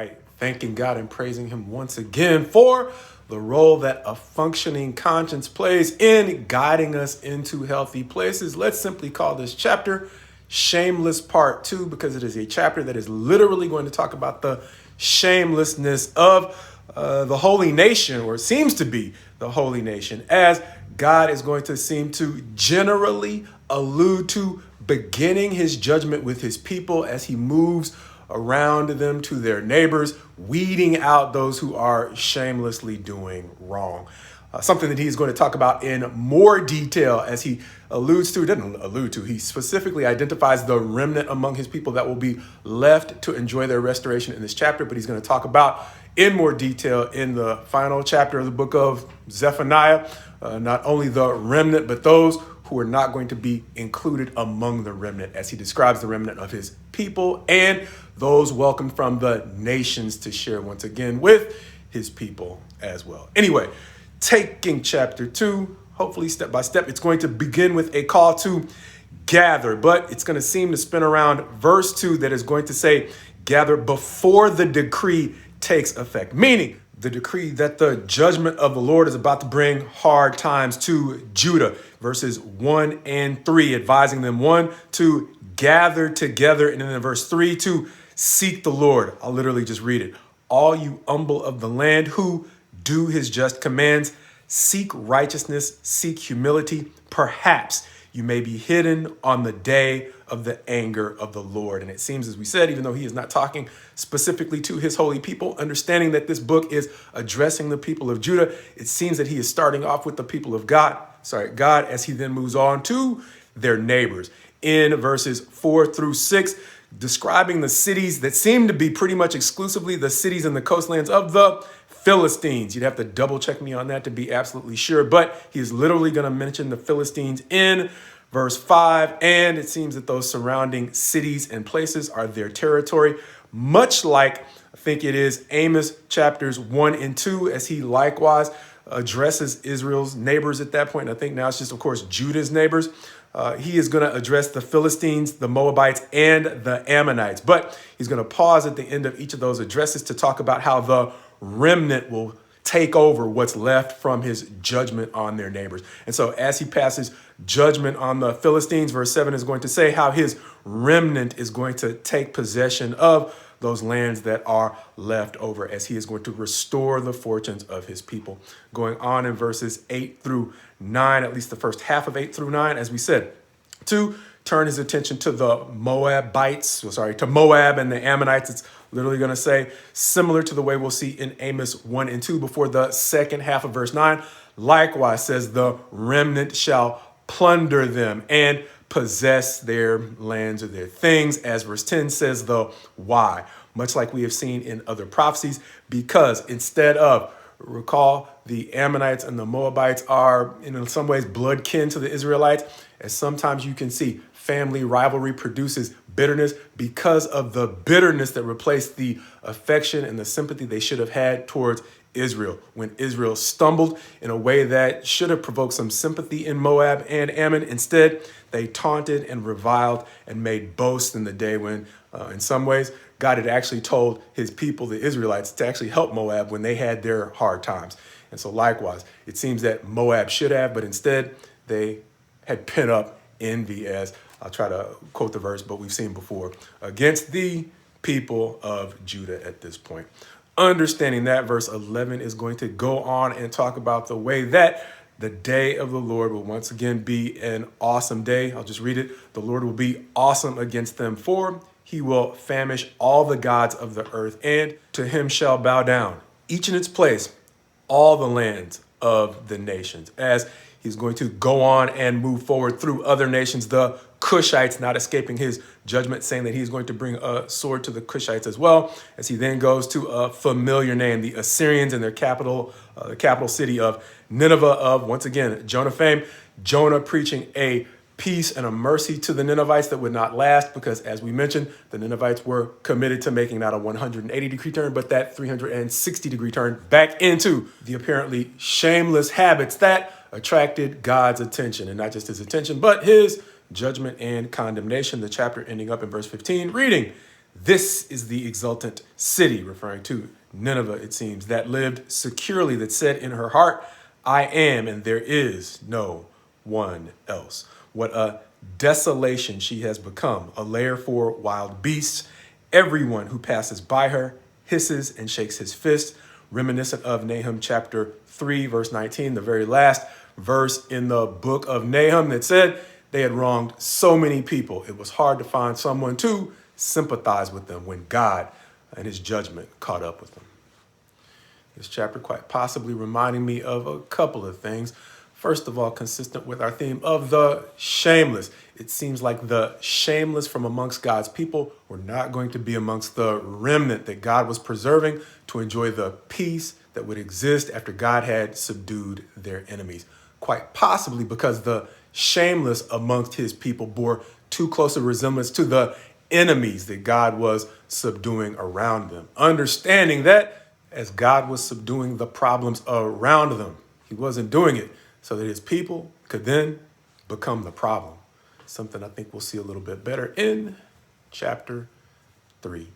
right? Thanking God and praising him once again for the role that a functioning conscience plays in guiding us into healthy places. Let's simply call this chapter Shameless Part 2, because it is a chapter that is literally going to talk about the shamelessness of the holy nation, or seems to be the holy nation, as God is going to seem to generally allude to beginning his judgment with his people as he moves around them to their neighbors, weeding out those who are shamelessly doing wrong. Something that he's going to talk about in more detail as he he specifically identifies the remnant among his people that will be left to enjoy their restoration in this chapter, but he's going to talk about in more detail in the final chapter of the book of Zephaniah, not only the remnant, but those who are not going to be included among the remnant, as he describes the remnant of his people and those welcomed from the nations to share once again with his people as well. Anyway, taking chapter 2, hopefully step by step, it's going to begin with a call to gather, but it's going to seem to spin around verse 2 that is going to say, gather before the decree takes effect, meaning the decree that the judgment of the Lord is about to bring hard times to Judah. Verses 1 and 3, advising them, 1, to gather together, and then in verse 3, to seek the Lord. I'll literally just read it. All you humble of the land who do his just commands, seek righteousness, seek humility. Perhaps you may be hidden on the day of the anger of the Lord. And it seems, as we said, even though he is not talking specifically to his holy people, understanding that this book is addressing the people of Judah, it seems that he is starting off with the people of God, as he then moves on to their neighbors. In verses 4 through 6, describing the cities that seem to be pretty much exclusively the cities in the coastlands of the Philistines. You'd have to double check me on that to be absolutely sure, but he is literally going to mention the Philistines in verse 5, and it seems that those surrounding cities and places are their territory, much like I think it is Amos chapters 1 and 2, as he likewise addresses Israel's neighbors at that point. And I think now it's just, of course, Judah's neighbors. He is going to address the Philistines, the Moabites, and the Ammonites. But he's going to pause at the end of each of those addresses to talk about how the remnant will take over what's left from his judgment on their neighbors. And so as he passes judgment on the Philistines, verse 7 is going to say how his remnant is going to take possession of those lands that are left over, as he is going to restore the fortunes of his people. Going on in verses 8 through 9, at least the first half of 8 through 9, as we said, to turn his attention to the to Moab and the Ammonites. It's literally going to say, similar to the way we'll see in Amos 1 and 2 before the second half of verse 9, likewise says the remnant shall plunder them and possess their lands or their things, as verse 10 says the why, much like we have seen in other prophecies, because instead of, recall, the Ammonites and the Moabites are in some ways blood kin to the Israelites, as sometimes you can see family rivalry produces bitterness because of the bitterness that replaced the affection and the sympathy they should have had towards Israel. When Israel stumbled in a way that should have provoked some sympathy in Moab and Ammon, instead, they taunted and reviled and made boasts in the day when, in some ways, God had actually told his people, the Israelites, to actually help Moab when they had their hard times. And so likewise, it seems that Moab should have, but instead they had pent up envy, as I'll try to quote the verse, but we've seen before, against the people of Judah at this point. Understanding that, verse 11 is going to go on and talk about the way that the day of the Lord will once again be an awesome day. I'll just read it. The Lord will be awesome against them, for he will famish all the gods of the earth, and to him shall bow down, each in its place, all the lands of the nations. As he's going to go on and move forward through other nations, the Cushites not escaping his judgment, saying that he's going to bring a sword to the Cushites as well, as he then goes to a familiar name, the Assyrians and their capital, the capital city of Nineveh, of, once again, Jonah fame. Jonah preaching a peace and a mercy to the Ninevites that would not last, because, as we mentioned, the Ninevites were committed to making not a 180-degree turn, but that 360-degree turn back into the apparently shameless habits that attracted God's attention, and not just his attention, but his judgment and condemnation. The chapter ending up in verse 15, reading, This is the exultant city, referring to Nineveh, it seems, that lived securely, that said in her heart, I am, and there is no one else. What a desolation she has become, a lair for wild beasts. Everyone who passes by her hisses and shakes his fist, reminiscent of Nahum chapter 3, verse 19, the very last verse in the book of Nahum that said they had wronged so many people. It was hard to find someone to sympathize with them when God and his judgment caught up with them. This chapter quite possibly reminding me of a couple of things. First of all, consistent with our theme of the shameless. It seems like the shameless from amongst God's people were not going to be amongst the remnant that God was preserving to enjoy the peace that would exist after God had subdued their enemies. Quite possibly because the shameless amongst his people bore too close a resemblance to the enemies that God was subduing around them. Understanding that as God was subduing the problems around them, he wasn't doing it so that his people could then become the problem. Something I think we'll see a little bit better in chapter 3.